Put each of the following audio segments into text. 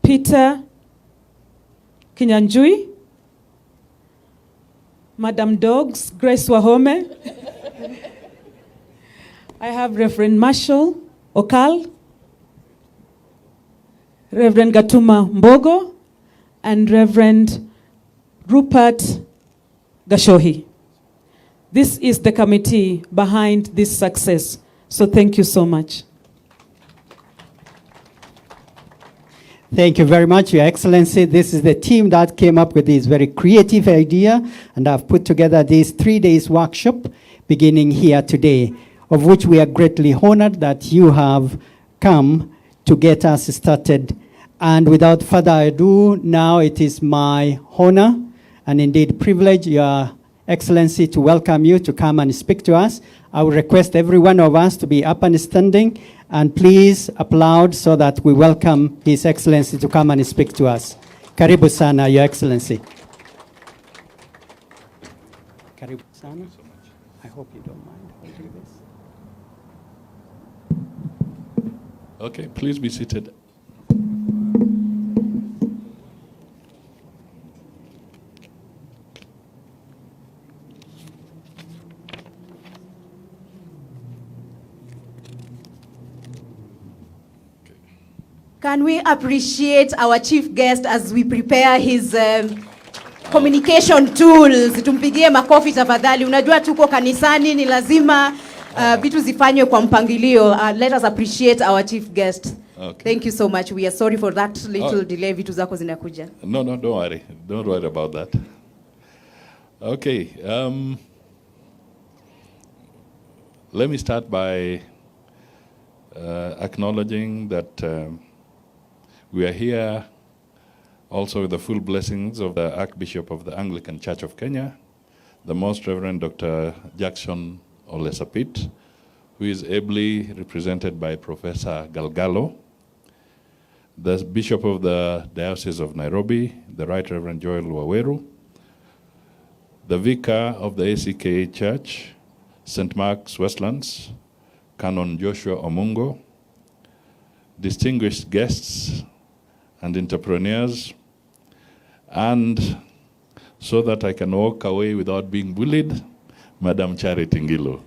Peter Kinyanjui, Madam Dogs, Grace Wahome. I have Reverend Marshall Okal, Reverend Gatuma Mbogo, and Reverend Rupert Gashohi. This is the committee behind this success. So thank you so much. Thank you very much, Your Excellency. This is the team that came up with this very creative idea, and I've put together this 3 days workshop beginning here today, of which we are greatly honored that you have come to get us started. And without further ado, now it is my honor and indeed privilege, Your Excellency, to welcome you to come and speak to us. I will request every one of us to be up and standing, and please applaud so that we welcome His Excellency to come and speak to us. Karibu sana, Your Excellency. Karibu sana. I hope you don't mind holding this. Okay, please be seated. Can we appreciate our chief guest as we prepare his communication tools? Tumpigie makofi tafadhali. Unajua tuko kanisani, ni lazima vitu zifanywe kwa mpangilio. Let us appreciate our chief guest. Okay. Thank you so much. We are sorry for that little delay. Vitu zako zinakuja. No, don't worry. Don't worry about that. Okay. Let me start by acknowledging that we are here also with the full blessings of the Archbishop of the Anglican Church of Kenya, the Most Reverend Dr. Jackson Ole Sapit, who is ably represented by Professor Galgalo, the Bishop of the Diocese of Nairobi, the Right Reverend Joel Waweru, the Vicar of the ACK Church, St. Mark's Westlands, Canon Joshua Omungo, distinguished guests and entrepreneurs, and so that I can walk away without being bullied, Madam Charity Ngilo.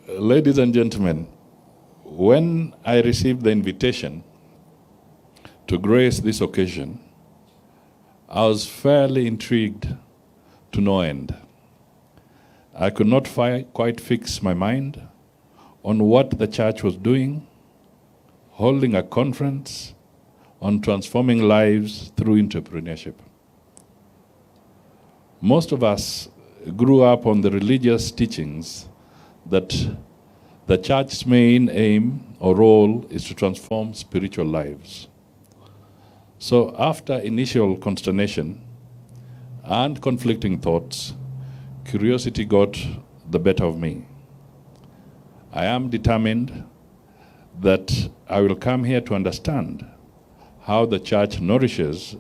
Ladies and gentlemen, when I received the invitation to grace this occasion, I was fairly intrigued to no end. I could not quite fix my mind on what the church was doing, holding a conference on transforming lives through entrepreneurship. Most of us grew up on the religious teachings that the church's main aim or role is to transform spiritual lives. So after initial consternation and conflicting thoughts, curiosity got the better of me. I am determined that I will come here to understand how the church nourishes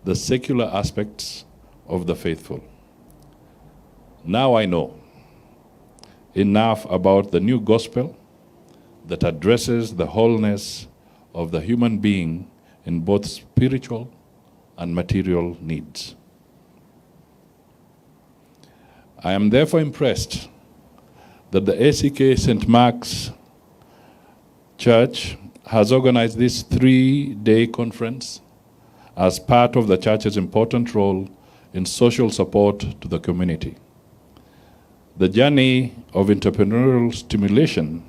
the secular aspects of the faithful. Now I know enough about the new gospel that addresses the wholeness of the human being in both spiritual and material needs. I am therefore impressed that the ACK St. Mark's Church has organized this 3-day conference as part of the church's important role in social support to the community. The journey of entrepreneurial stimulation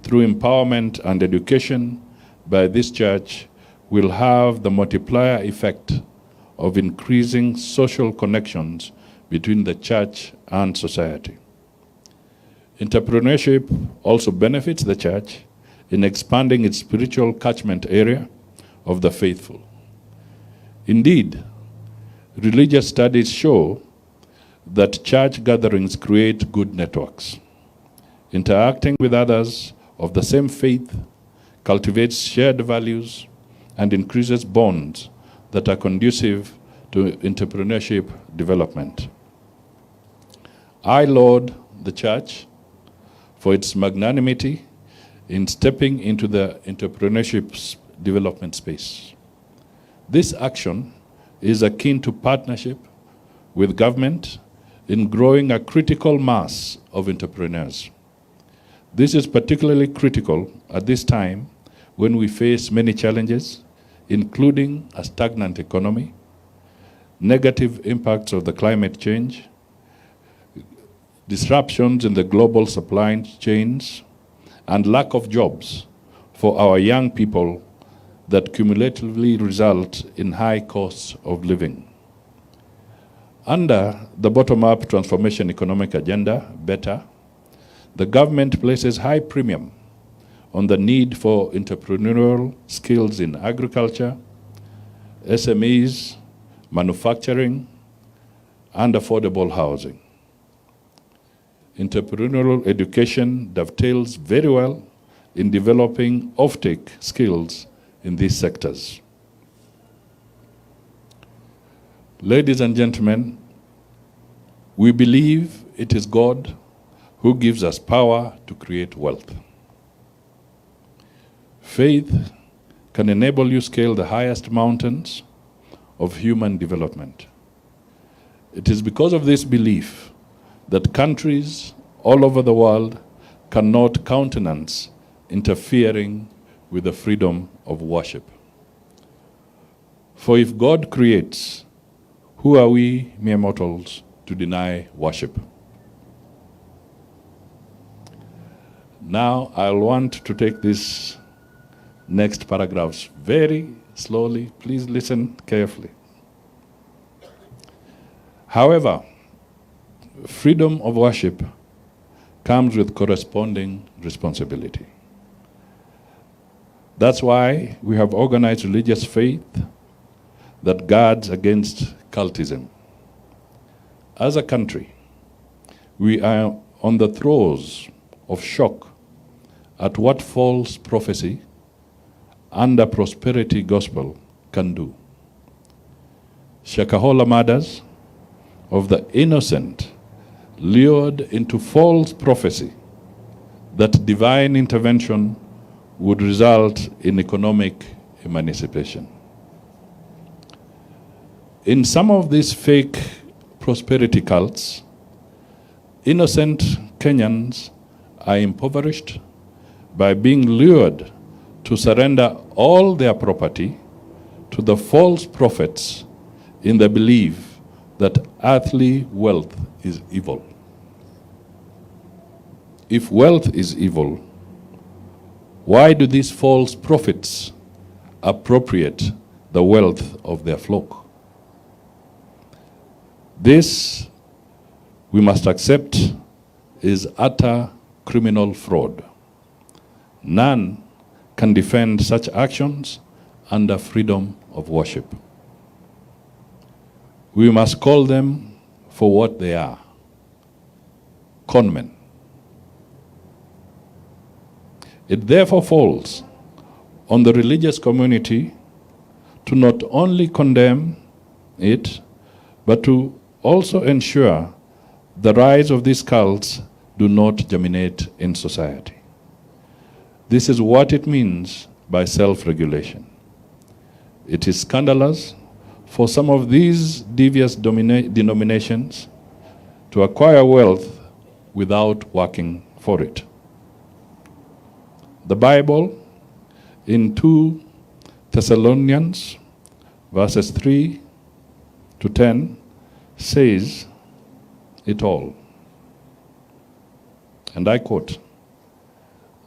through empowerment and education by this church will have the multiplier effect of increasing social connections between the church and society. Entrepreneurship also benefits the church in expanding its spiritual catchment area of the faithful. Indeed, religious studies show that church gatherings create good networks. Interacting with others of the same faith cultivates shared values and increases bonds that are conducive to entrepreneurship development. I laud the church for its magnanimity in stepping into the entrepreneurship development space. This action is akin to partnership with government in growing a critical mass of entrepreneurs. This is particularly critical at this time when we face many challenges, including a stagnant economy, negative impacts of the climate change, disruptions in the global supply chains, and lack of jobs for our young people that cumulatively result in high costs of living. Under the bottom-up transformation economic agenda, BETTER, the government places high premium on the need for entrepreneurial skills in agriculture, SMEs, manufacturing, and affordable housing. Entrepreneurial education dovetails very well in developing offtake skills in these sectors. Ladies and gentlemen, we believe it is God who gives us power to create wealth. Faith can enable you scale the highest mountains of human development. It is because of this belief that countries all over the world cannot countenance interfering with the freedom of worship. For if God creates, who are we mere mortals to deny worship? Now I'll want to take this next paragraphs very slowly. Please listen carefully. However, freedom of worship comes with corresponding responsibility. That's why we have organized religious faith that guards against cultism. As a country, we are on the throes of shock at what false prophecy and a prosperity gospel can do. Shakahola murders of the innocent lured into false prophecy that divine intervention would result in economic emancipation. In some of these fake prosperity cults, innocent Kenyans are impoverished by being lured to surrender all their property to the false prophets in the belief that earthly wealth is evil. If wealth is evil, why do these false prophets appropriate the wealth of their flock? This, we must accept, is utter criminal fraud. None can defend such actions under freedom of worship. We must call them for what they are: conmen. It therefore falls on the religious community to not only condemn it, but to also ensure the rise of these cults do not germinate in society. This is what it means by self-regulation. It is scandalous for some of these devious denominations to acquire wealth without working for it. The Bible in 2 Thessalonians verses 3 to 10 says it all. And I quote,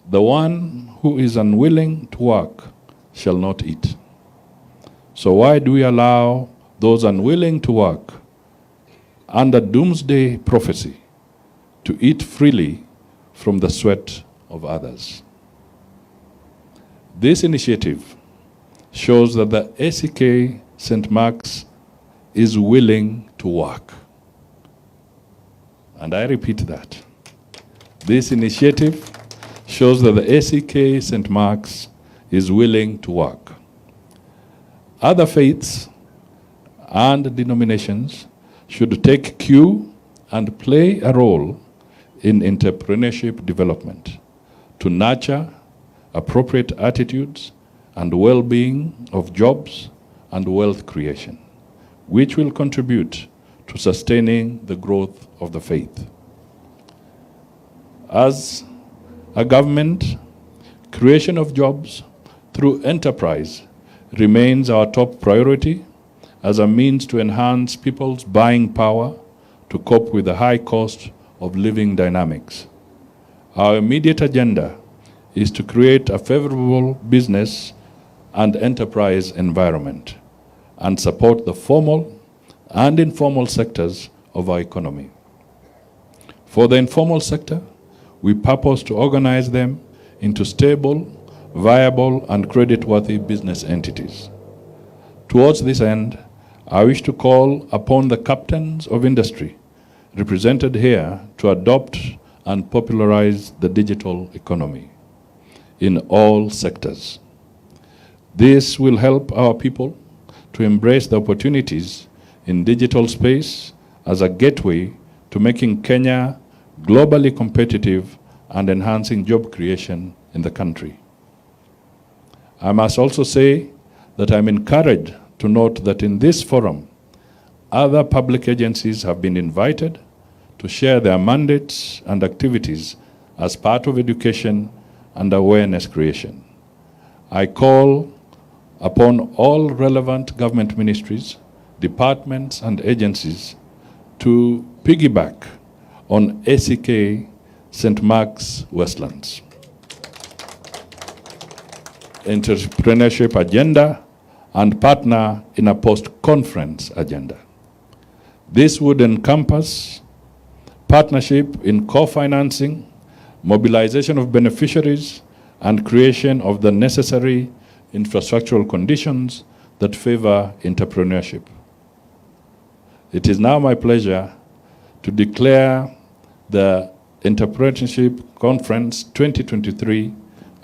"The one who is unwilling to work shall not eat. So why do we allow those unwilling to work under doomsday prophecy to eat freely from the sweat of others?" This initiative shows that the ACK St. Mark's is willing to work. And I repeat that. This initiative shows that the ACK St. Mark's is willing to work. Other faiths and denominations should take cue and play a role in entrepreneurship development to nurture appropriate attitudes, and well-being of jobs and wealth creation, which will contribute to sustaining the growth of the faith. As a government, creation of jobs through enterprise remains our top priority as a means to enhance people's buying power to cope with the high cost of living dynamics. Our immediate agenda is to create a favorable business and enterprise environment and support the formal and informal sectors of our economy. For the informal sector, we purpose to organize them into stable, viable, and credit-worthy business entities. Towards this end, I wish to call upon the captains of industry represented here to adopt and popularize the digital economy in all sectors. This will help our people to embrace the opportunities in digital space as a gateway to making Kenya globally competitive and enhancing job creation in the country. I must also say that I'm encouraged to note that in this forum, other public agencies have been invited to share their mandates and activities as part of education and awareness creation. I call upon all relevant government ministries, departments, and agencies to piggyback on ACK St. Mark's Westlands entrepreneurship agenda and partner in a post-conference agenda. This would encompass partnership in co-financing, mobilization of beneficiaries, and creation of the necessary infrastructural conditions that favor entrepreneurship. It is now my pleasure to declare the Entrepreneurship Conference 2023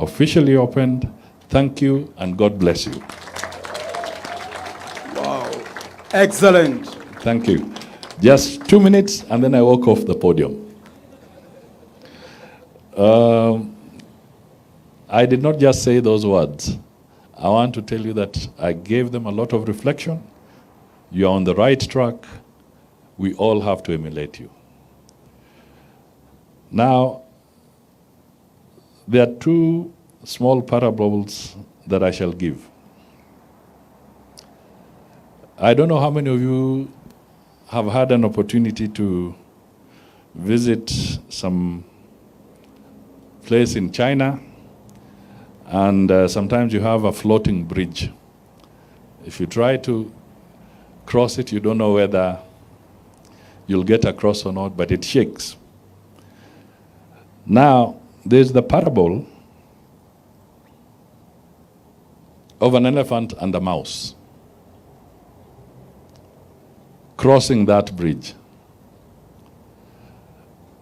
officially opened. Thank you and God bless you. Wow, excellent. Thank you. Just 2 minutes and then I walk off the podium. I did not just say those words. I want to tell you that I gave them a lot of reflection. You are on the right track. We all have to emulate you. Now, there are two small parables that I shall give. I don't know how many of you have had an opportunity to visit some place in China, and sometimes you have a floating bridge. If you try to cross it, you don't know whether you'll get across or not, but it shakes. Now, there's the parable of an elephant and a mouse crossing that bridge.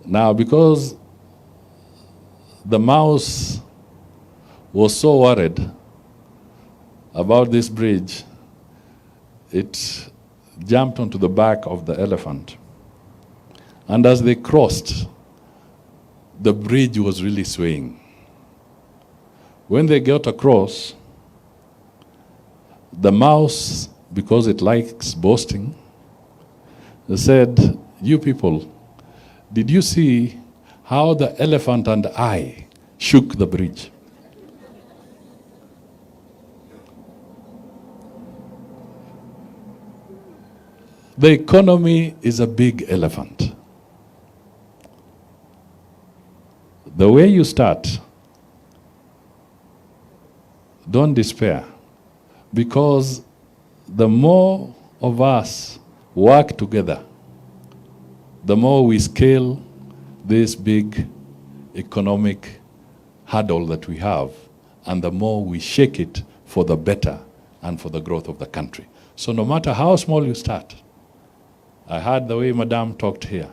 Now, because the mouse was so worried about this bridge, it jumped onto the back of the elephant. And as they crossed, the bridge was really swaying. When they got across, the mouse, because it likes boasting, said, "You people, did you see how the elephant and I shook the bridge?" The economy is a big elephant. The way you start, don't despair, because the more of us work together, the more we scale this big economic hurdle that we have, and the more we shake it for the better and for the growth of the country. So no matter how small you start, I heard the way Madame talked here.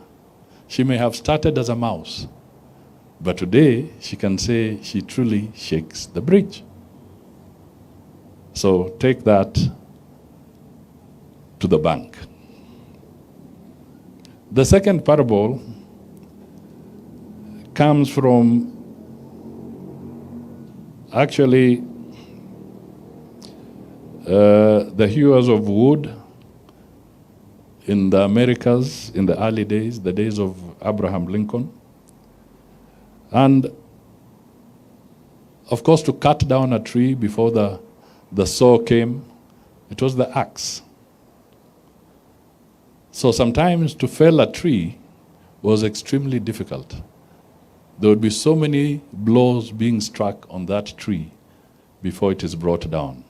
She may have started as a mouse, but today she can say she truly shakes the bridge. So take that to the bank. The second parable comes from Actually, the hewers of wood in the Americas in the early days, the days of Abraham Lincoln, and of course to cut down a tree before the saw came, it was the axe. So sometimes to fell a tree was extremely difficult. There would be so many blows being struck on that tree before it is brought down.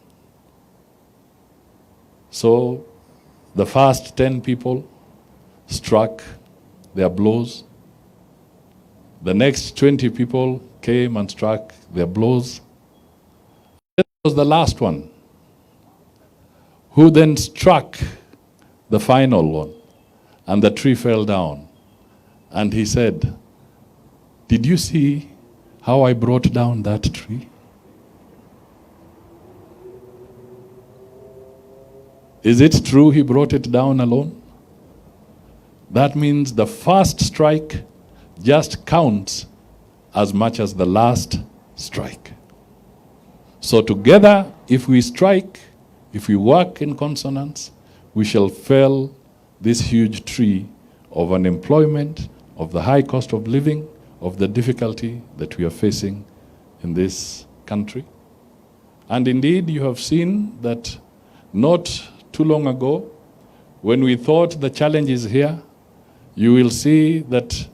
So the first 10 people struck their blows. The next 20 people came and struck their blows. This was the last one, who then struck the final one, and the tree fell down. And he said, "Did you see how I brought down that tree?" Is it true he brought it down alone? That means the first strike just counts as much as the last strike. So together, if we strike, if we work in consonance, we shall fell this huge tree of unemployment, of the high cost of living, of the difficulty that we are facing in this country. And indeed, you have seen that not too long ago, when we thought the challenge is here, you will see that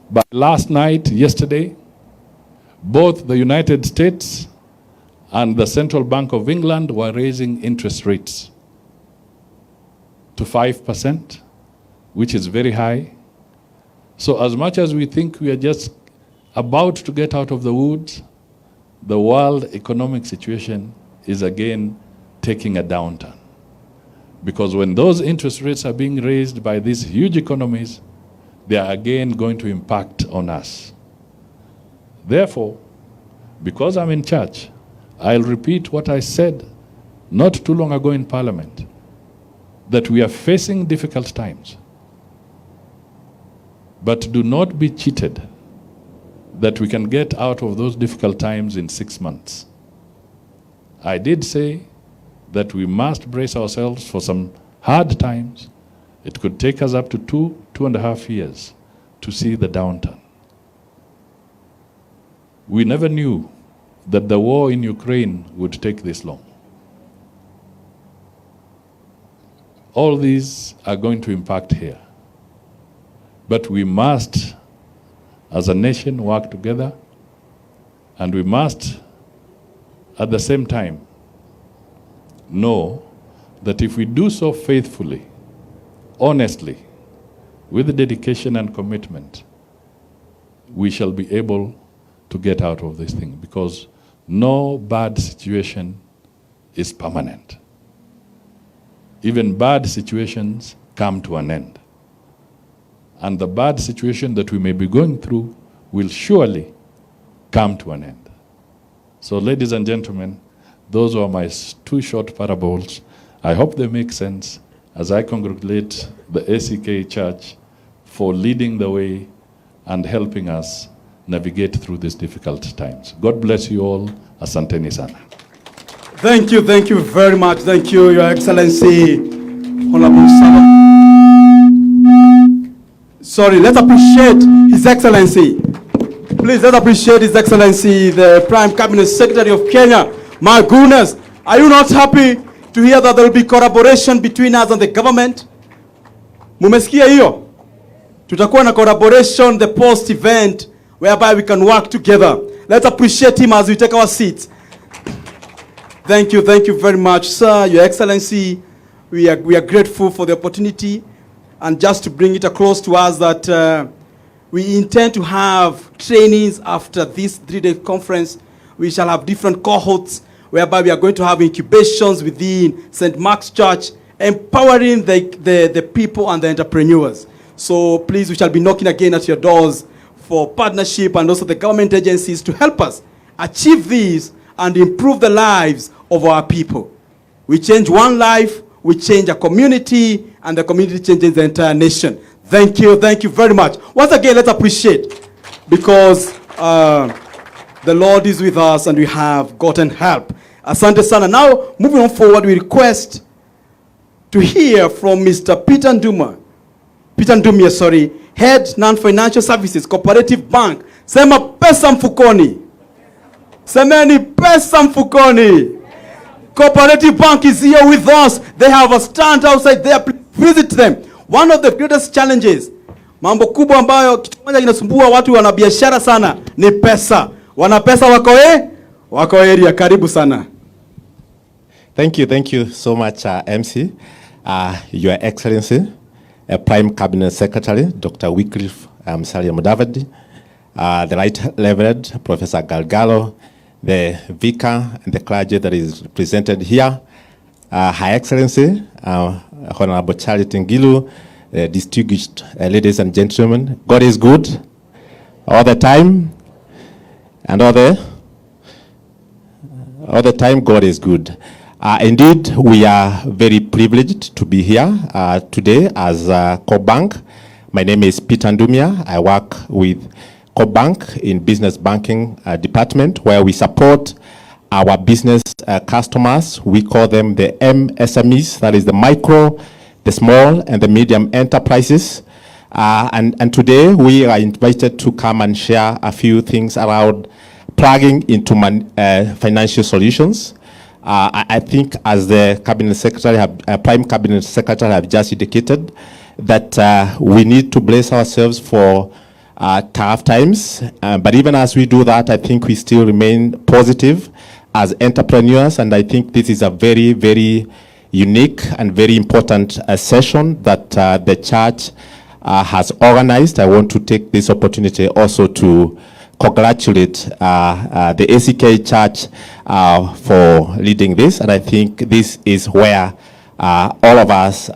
by last night, yesterday, both the United States and the Central Bank of England were raising interest rates to 5%, which is very high. So as much as we think we are just about to get out of the woods, the world economic situation is again taking a downturn. Because when those interest rates are being raised by these huge economies, they are again going to impact on us. Therefore, because I'm in charge, I'll repeat what I said not too long ago in Parliament, that we are facing difficult times. But do not be cheated that we can get out of those difficult times in 6 months. I did say that we must brace ourselves for some hard times. It could take us up to 2.5 years to see the downturn. We never knew that the war in Ukraine would take this long. All these are going to impact here. But we must, as a nation, work together, and we must, at the same time, know that if we do so faithfully, honestly, with dedication and commitment, we shall be able to get out of this thing, because no bad situation is permanent. Even bad situations come to an end. And the bad situation that we may be going through will surely come to an end. So, ladies and gentlemen, those are my 2 short parables. I hope they make sense as I congratulate the ACK Church for leading the way and helping us navigate through these difficult times. God bless you all. Asanteni sana. Thank you very much. Thank you, Your Excellency, Honorable Musalia. Sorry, let's appreciate His Excellency. Please, let's appreciate His Excellency, the Prime Cabinet Secretary of Kenya. My goodness, are you not happy to hear that there will be collaboration between us and the government? Mumesikia hiyo? Tutakuwa na collaboration, the post-event, whereby we can work together. Let's appreciate him as we take our seats. Thank you very much, sir, Your Excellency. We are grateful for the opportunity. And just to bring it across to us that we intend to have trainings after this 3-day conference. We shall have different cohorts whereby we are going to have incubations within St. Mark's Church, empowering the people and the entrepreneurs. So please, we shall be knocking again at your doors for partnership and also the government agencies to help us achieve this and improve the lives of our people. We change one life, we change a community, and the community changes the entire nation. Thank you very much. Once again, let's appreciate, because The Lord is with us and we have gotten help. Asante sana. Now, moving on forward, we request to hear from Mr. Peter Ndumia, Head Non-Financial Services, Cooperative Bank. Sema pesa mfukoni. Semeni pesa mfukoni. Cooperative Bank is here with us. They have a stand outside there. Please visit them. One of the greatest challenges, mambo kubwa ambayo kitu moja kinasumbua watu wana biashara sana ni pesa. Wana pesa wako area. Karibu sana. Thank you so much, MC. Your Excellency, Prime Cabinet Secretary, Dr. Wycliffe Musalia Mudavadi, the Right Reverend Professor Galgalo, the vicar and the clergy that is presented here, High Excellency, Honorable Charity Ngilu, distinguished ladies and gentlemen. God is good all the time, and all the time God is good. Indeed, we are very privileged to be here today as CoBank. My name is Peter Ndumia. I work with CoBank in business banking department, where we support our business customers. We call them the MSMEs, that is the micro, the small, and the medium enterprises. And today we are invited to come and share a few things around plugging into financial solutions. I think, as the Cabinet Secretary, Prime Cabinet Secretary have just indicated, that we need to brace ourselves for tough times. But even as we do that, I think we still remain positive as entrepreneurs. And I think this is a very, very unique and very important session that the church has organized. I want to take this opportunity also to congratulate the ACK Church for leading this, and I think this is where all of us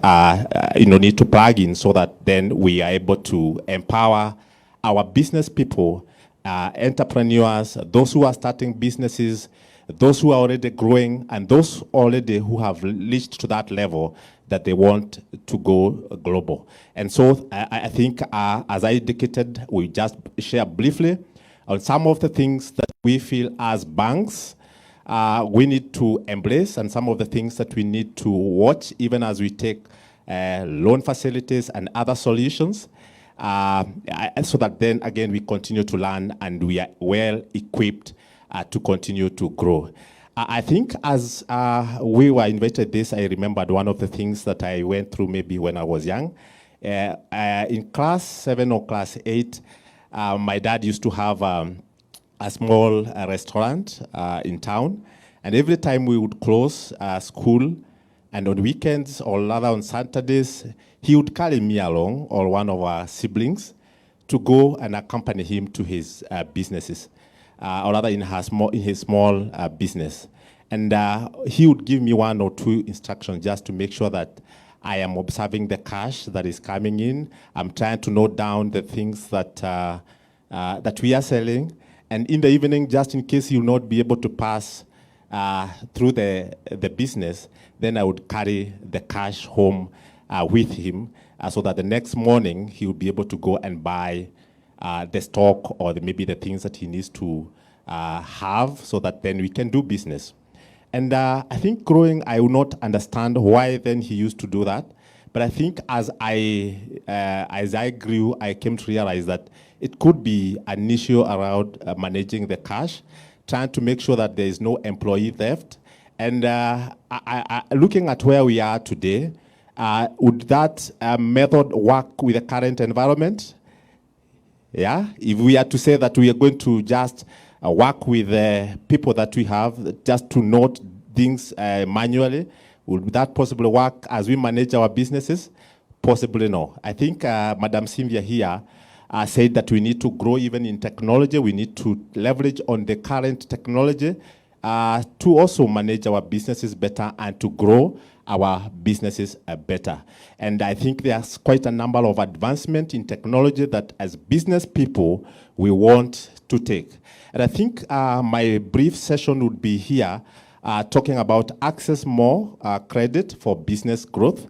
need to plug in, so that then we are able to empower our business people, entrepreneurs, those who are starting businesses, those who are already growing, and those already who have reached to that level that they want to go global. And so I think, as I indicated, we just share briefly on some of the things that we feel as banks we need to embrace, and some of the things that we need to watch even as we take loan facilities and other solutions, so that then again we continue to learn and we are well equipped to continue to grow. I think as we were invited this, I remembered one of the things that I went through maybe when I was young. In class 7 or class 8, my dad used to have a small restaurant in town, and every time we would close school, and on weekends or rather on Saturdays, he would carry me along, or one of our siblings, to go and accompany him to his businesses, or rather in his small business. And he would give me 1 or 2 instructions just to make sure that I am observing the cash that is coming in. I'm trying to note down the things that that we are selling. And in the evening, just in case you'll not be able to pass through the business, then I would carry the cash home with him, so that the next morning he will be able to go and buy the stock or maybe the things that he needs to have, so that then we can do business. And I think growing, I will not understand why then he used to do that. But I think as I grew, I came to realize that it could be an issue around managing the cash, trying to make sure that there is no employee theft. And looking at where we are today, would that method work with the current environment? Yeah, if we are to say that we are going to just work with the people that we have, just to note things manually, would that possibly work as we manage our businesses? Possibly no. I think Madam Cynthia here said that we need to grow even in technology. We need to leverage on the current technology to also manage our businesses better and to grow our businesses better. And I think there's quite a number of advancements in technology that as business people we want to take. And I think my brief session would be here talking about access more credit for business growth.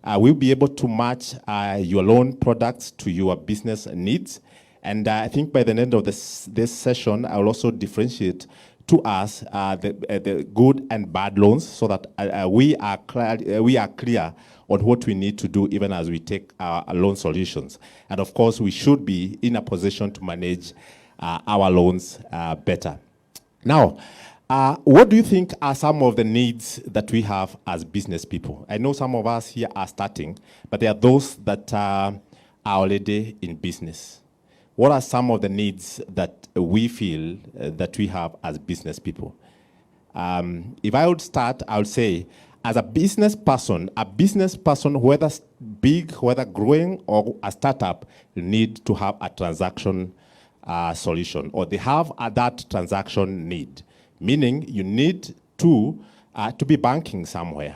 We'll be able to match your loan products to your business needs. And I think by the end of this session, I will also differentiate to us the good and bad loans, so that we are clear on what we need to do even as we take our loan solutions. And of course, we should be in a position to manage our loans better. Now, what do you think are some of the needs that we have as business people? I know some of us here are starting, but there are those that are already in business. What are some of the needs that we feel that we have as business people? If I would start, I would say, as a business person, whether big, whether growing, or a startup, need to have a transaction solution, or they have that transaction need. Meaning you need to be banking somewhere.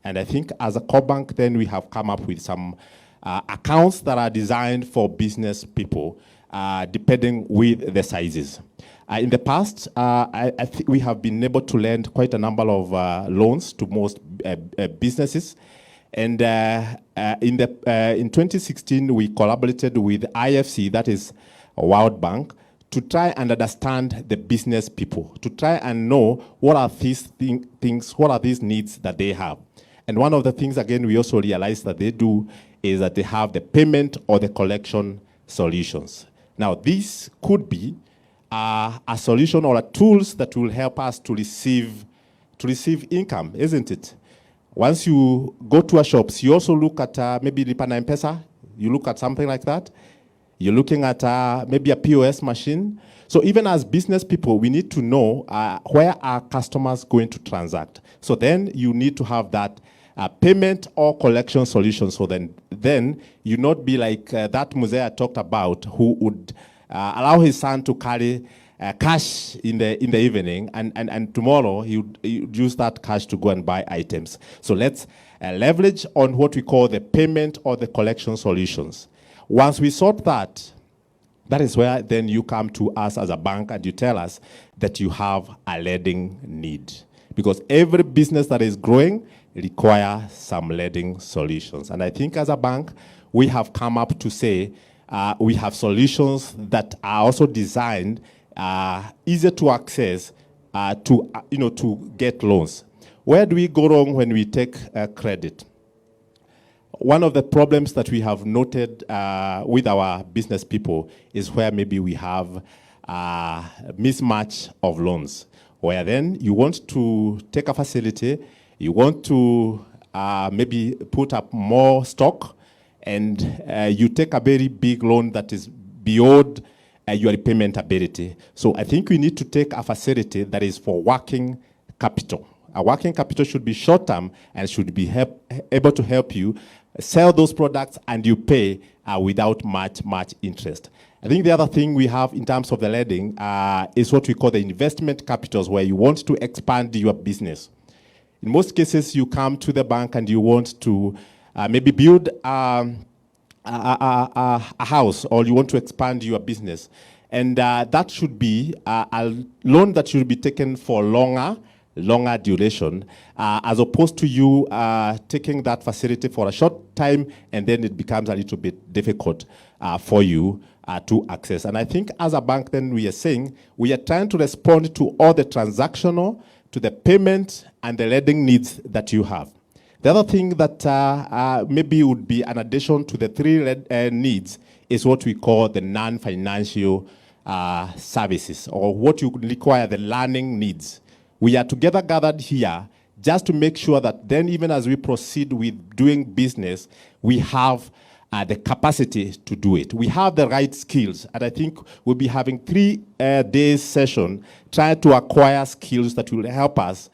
And I think as a core bank, then we have come up with some accounts that are designed for business people, depending with the sizes. In the past, I think we have been able to lend quite a number of loans to most businesses. And in 2016, we collaborated with IFC, that is World Bank, to try and understand the business people, to try and know what are these things, what are these needs that they have. And one of the things, again, we also realized that they do is that they have the payment or the collection solutions. Now, this could be a solution or a tools that will help us to receive income, isn't it? Once you go to a shops, you also look at maybe Lipa na M-Pesa, you look at something like that. You're looking at maybe a POS machine. So even as business people, we need to know where are customers going to transact. So then you need to have that payment or collection solution. So then you not be like that Musalia talked about, who would allow his son to carry cash in the evening, and tomorrow he would use that cash to go and buy items. So let's leverage on what we call the payment or the collection solutions. Once we sort that, that is where then you come to us as a bank and you tell us that you have a lending need. Because every business that is growing requires some lending solutions. And I think as a bank, we have come up to say we have solutions that are also designed easier to access to get loans. Where do we go wrong when we take credit? One of the problems that we have noted with our business people is where maybe we have a mismatch of loans, where then you want to take a facility, you want to maybe put up more stock, and you take a very big loan that is beyond your repayment ability. So I think we need to take a facility that is for working capital. A working capital should be short-term and should be able to help you sell those products, and you pay without much interest. I think the other thing we have in terms of the lending is what we call the investment capitals, where you want to expand your business. In most cases, you come to the bank and you want to maybe build a house, or you want to expand your business. And that should be a loan that should be taken for longer duration, as opposed to you taking that facility for a short time, and then it becomes a little bit difficult for you to access. And I think as a bank, then we are saying we are trying to respond to all the transactional, to the payment, and the lending needs that you have. The other thing that maybe would be an addition to the three needs is what we call the non-financial services, or what you require, the learning needs. We are together gathered here just to make sure that then, even as we proceed with doing business, we have the capacity to do it. We have the right skills, and I think we'll be having 3 days session trying to acquire skills that will help us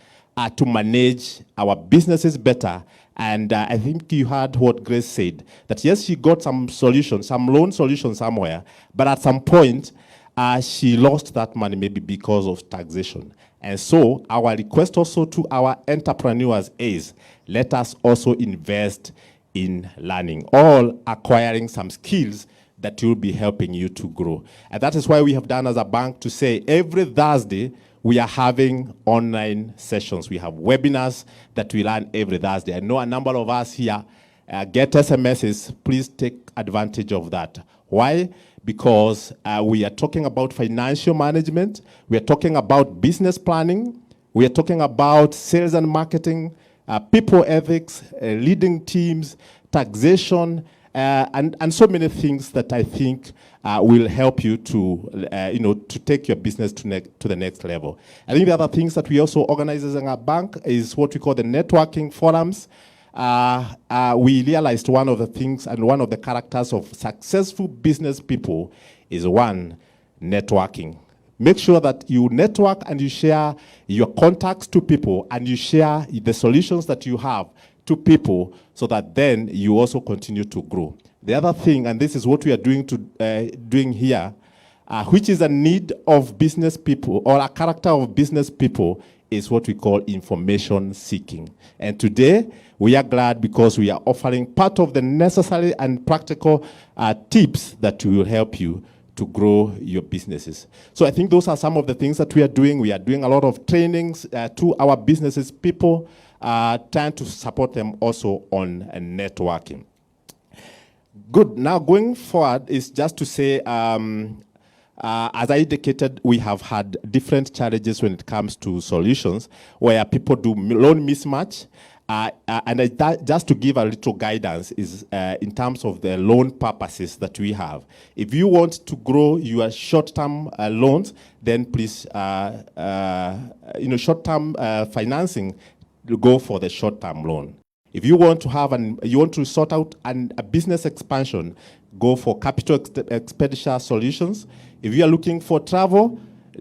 to manage our businesses better. And I think you heard what Grace said, that yes, she got some solution, some loan solution somewhere, but at some point, she lost that money maybe because of taxation. And so our request also to our entrepreneurs is, let us also invest in learning, all acquiring some skills that will be helping you to grow. And that is why we have done as a bank to say every Thursday, we are having online sessions. We have webinars that we run every Thursday. I know a number of us here get SMSs. Please take advantage of that. Why? Because we are talking about financial management, we are talking about business planning, we are talking about sales and marketing, people ethics, leading teams, taxation, and so many things that I think will help you to, to take your business to the next level. I think the other things that we also organize as a bank is what we call the networking forums. We realized one of the things and one of the characters of successful business people is one, networking. Make sure that you network and you share your contacts to people and you share the solutions that you have to people so that then you also continue to grow. The other thing, and this is what we are doing here, which is a need of business people or a character of business people, is what we call information seeking. And today, we are glad because we are offering part of the necessary and practical tips that will help you to grow your businesses. So I think those are some of the things that we are doing. We are doing a lot of trainings to our businesses people, trying to support them also on networking. Good. Now going forward is just to say, as I indicated, we have had different challenges when it comes to solutions where people do loan mismatch. And just to give a little guidance is in terms of the loan purposes that we have. If you want to grow your short-term loans, then please, short-term financing, go for the short-term loan. If you want to have you want to sort out a business expansion, go for capital expenditure solutions. If you are looking for travel,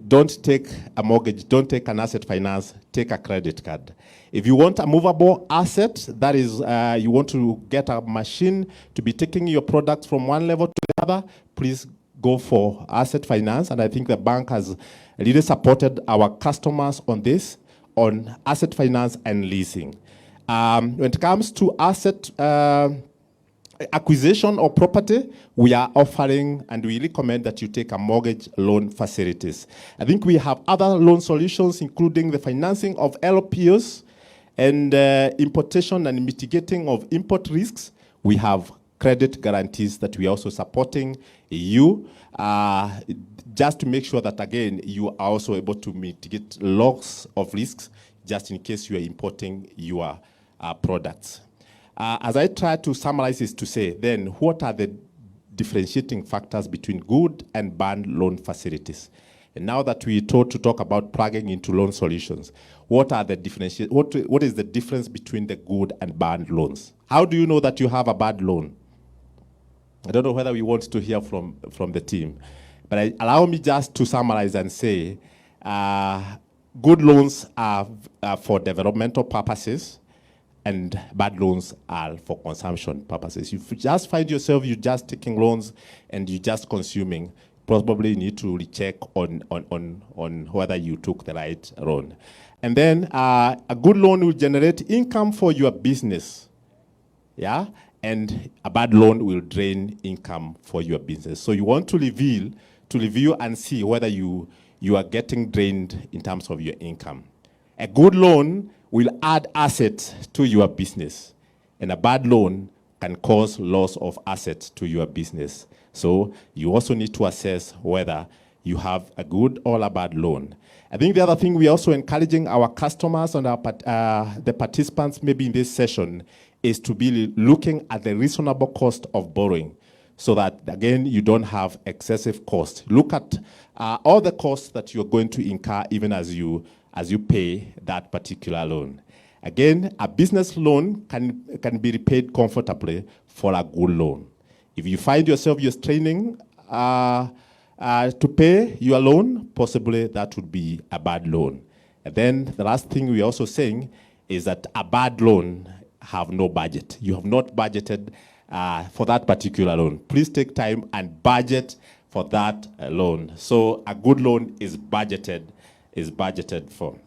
don't take a mortgage, don't take an asset finance, take a credit card. If you want a movable asset, that is, you want to get a machine to be taking your products from one level to the other, please go for asset finance. And I think the bank has really supported our customers on this, on asset finance and leasing. When it comes to asset acquisition or property, we are offering and we recommend that you take a mortgage loan facilities. I think we have other loan solutions, including the financing of LPOs and importation and mitigating of import risks. We have credit guarantees that we are also supporting you, just to make sure that, again, you are also able to mitigate loss of risks just in case you are importing your products. As I try to summarize is to say, then, what are the differentiating factors between good and bad loan facilities? And now that we're told to talk about plugging into loan solutions, what are the what is the difference between the good and bad loans? How do you know that you have a bad loan? I don't know whether we want to hear from the team, but allow me just to summarize and say, good loans are for developmental purposes, and bad loans are for consumption purposes. If you just find yourself, you're just taking loans and you're just consuming, probably need to recheck on whether you took the right loan. And then a good loan will generate income for your business, yeah? And a bad loan will drain income for your business. So you want to review and see whether you are getting drained in terms of your income. A good loan will add assets to your business, and a bad loan can cause loss of assets to your business. So you also need to assess whether you have a good or a bad loan. I think the other thing we're also encouraging our customers and the participants maybe in this session is to be looking at the reasonable cost of borrowing so that, again, you don't have excessive cost. Look at all the costs that you're going to incur even as you pay that particular loan. Again, a business loan can be repaid comfortably for a good loan. If you find yourself you're straining to pay your loan, possibly that would be a bad loan. And then the last thing we're also saying is that a bad loan have no budget. You have not budgeted for that particular loan. Please take time and budget for that loan. So a good loan is budgeted for.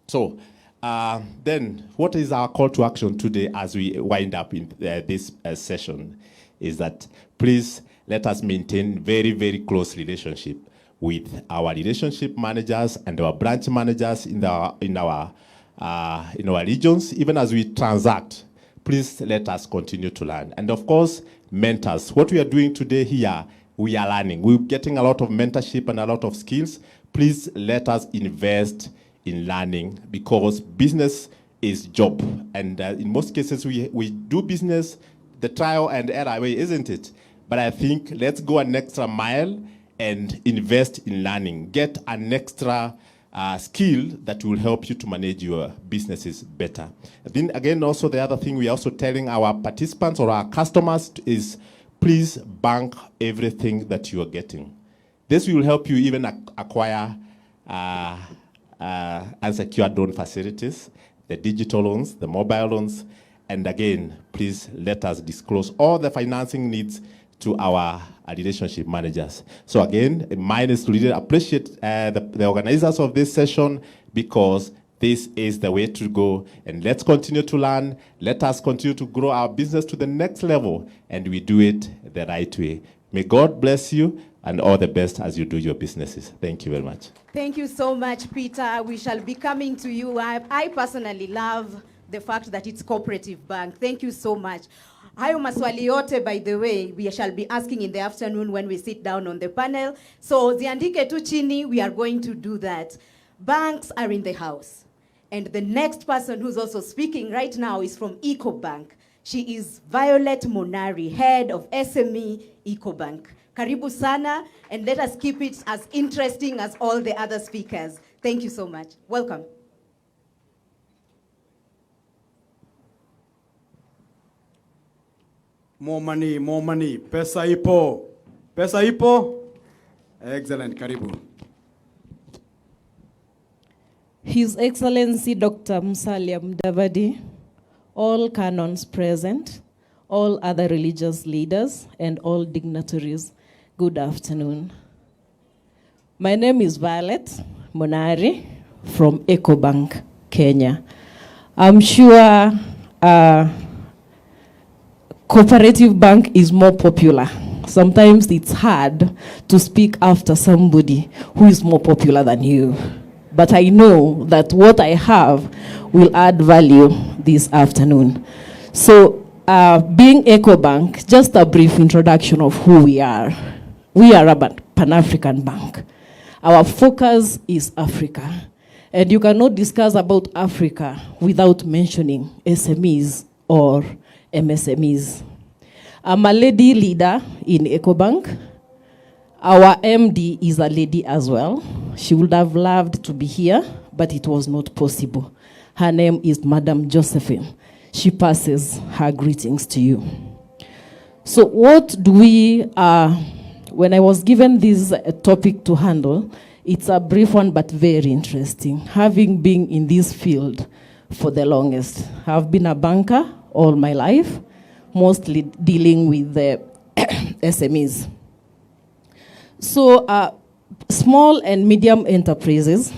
So then what is our call to action today as we wind up in this session is that please let us maintain very, very close relationship with our relationship managers and our branch managers in our regions. Even as we transact, please let us continue to learn. And of course, mentors. What we are doing today here, we are learning. We're getting a lot of mentorship and a lot of skills. Please let us invest in learning, because business is job. And in most cases, we do business the trial and error way, isn't it? But I think let's go an extra mile and invest in learning. Get an extra skill that will help you to manage your businesses better. Then again, also the other thing we're also telling our participants or our customers is, please bank everything that you are getting. This will help you even acquire unsecured loan facilities, the digital loans, the mobile loans, and again, please let us disclose all the financing needs to our relationship managers. So again, mine is to really appreciate the organizers of this session, because this is the way to go. And let's continue to learn. Let us continue to grow our business to the next level, and we do it the right way. May God bless you, and all the best as you do your businesses. Thank you very much. Thank you so much, Peter. We shall be coming to you. I personally love the fact that it's cooperative bank. Thank you so much. Hayo maswali yote, by the way, we shall be asking in the afternoon when we sit down on the panel. So ziandike tu chini, we are going to do that. Banks are in the house. And the next person who's also speaking right now is from EcoBank. She is Violet Monari, head of SME EcoBank. Karibu sana, and let us keep it as interesting as all the other speakers. Thank you so much. Welcome. More money, more money. Pesa ipo. Pesa ipo. Excellent. Karibu. His Excellency Dr. Musalia Mudavadi, all canons present, all other religious leaders, and all dignitaries, good afternoon. My name is Violet Monari from EcoBank, Kenya. I'm sure cooperative bank is more popular. Sometimes it's hard to speak after somebody who is more popular than you. But I know that what I have will add value this afternoon. So being EcoBank, just a brief introduction of who we are. We are a Pan-African bank. Our focus is Africa. And you cannot discuss about Africa without mentioning SMEs or MSMEs. I'm a lady leader in EcoBank. Our MD is a lady as well. She would have loved to be here, but it was not possible. Her name is Madam Josephine. She passes her greetings to you. So what do we, when I was given this topic to handle, it's a brief one but very interesting. Having been in this field for the longest, I've been a banker all my life, mostly dealing with the SMEs. So small and medium enterprises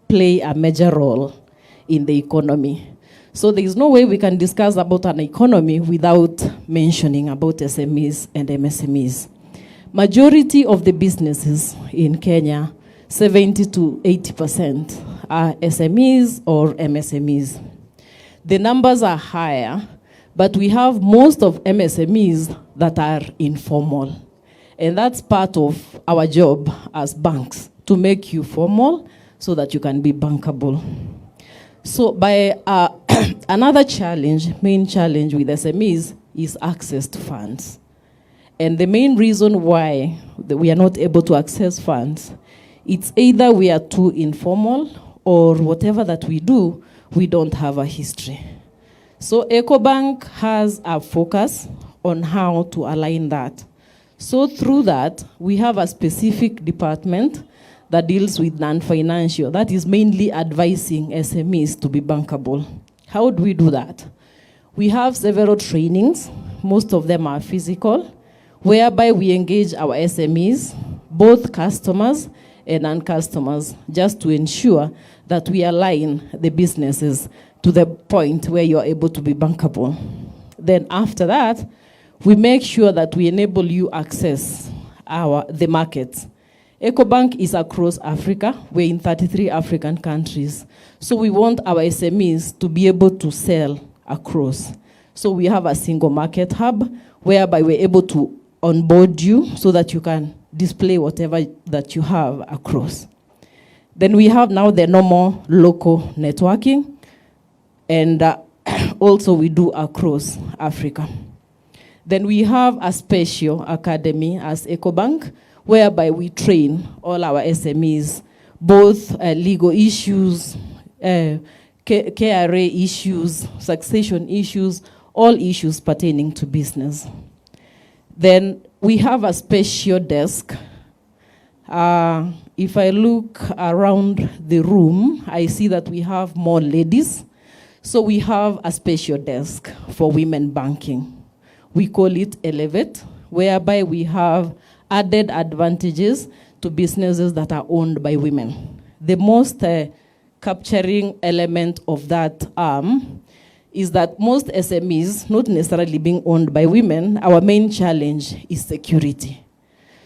play a major role in the economy. So there is no way we can discuss about an economy without mentioning about SMEs and MSMEs. Majority of the businesses in Kenya, 70 to 80% are SMEs or MSMEs. The numbers are higher, but we have most of MSMEs that are informal. And that's part of our job as banks, to make you formal so that you can be bankable. So by another challenge, main challenge with SMEs is access to funds. And the main reason why we are not able to access funds, it's either we are too informal or whatever that we do, we don't have a history. So EcoBank has a focus on how to align that. So through that, we have a specific department that deals with non-financial. That is mainly advising SMEs to be bankable. How do we do that? We have several trainings. Most of them are physical, whereby we engage our SMEs, both customers and non-customers, just to ensure that we align the businesses to the point where you are able to be bankable. Then after that, we make sure that we enable you access the markets. EcoBank is across Africa. We're in 33 African countries. So we want our SMEs to be able to sell across. So we have a single market hub whereby we're able to onboard you so that you can display whatever that you have across. Then we have now the normal local networking, and also we do across Africa. Then we have a special academy as EcoBank, whereby we train all our SMEs, both legal issues, KRA issues, succession issues, all issues pertaining to business. Then we have a special desk. If I look around the room, I see that we have more ladies. So we have a special desk for women banking. We call it Elevate, whereby we have added advantages to businesses that are owned by women. The most capturing element of that is that most SMEs, not necessarily being owned by women, our main challenge is security.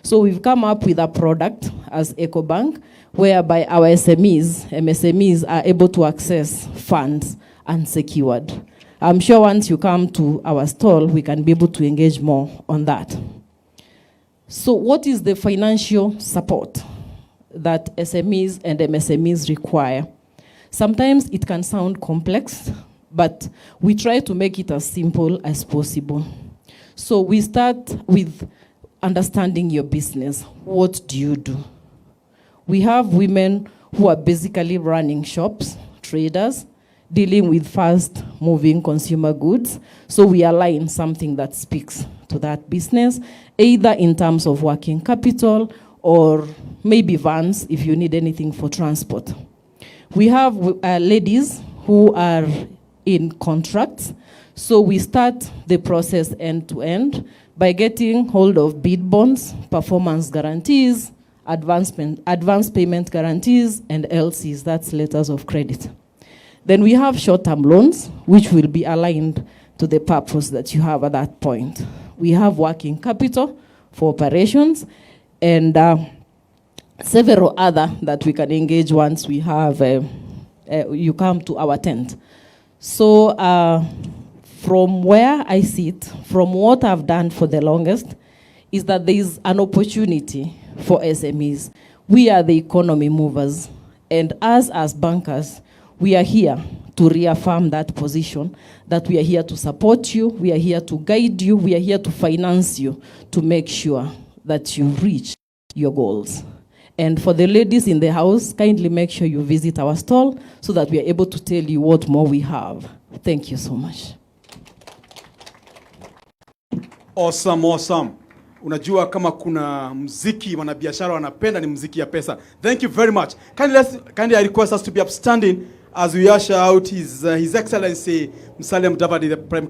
So we've come up with a product as EcoBank, whereby our MSMEs are able to access funds unsecured. I'm sure once you come to our stall, we can be able to engage more on that. So what is the financial support that SMEs and MSMEs require? Sometimes it can sound complex, but we try to make it as simple as possible. So we start with understanding your business. What do you do? We have women who are basically running shops, traders, dealing with fast-moving consumer goods. So we align something that speaks to that business, either in terms of working capital or maybe vans if you need anything for transport. We have ladies who are in contracts. So we start the process end-to-end by getting hold of bid bonds, performance guarantees, advance payment guarantees, and LCs, that's letters of credit. Then we have short-term loans, which will be aligned to the purpose that you have at that point. We have working capital for operations, and several other that we can engage once we have, you come to our tent. So from where I sit, from what I've done for the longest, is that there is an opportunity for SMEs. We are the economy movers, and us as bankers, we are here to reaffirm that position, that we are here to support you, we are here to guide you, we are here to finance you, to make sure that you reach your goals. And for the ladies in the house, kindly make sure you visit our stall so that we are able to tell you what more we have. Thank you so much. Awesome, awesome. Unajua kama kuna muziki wanabiashara wanapenda ni muziki ya pesa. Thank you very much. Kindly I request us to be upstanding as we usher out His Excellency Musalia, the Prime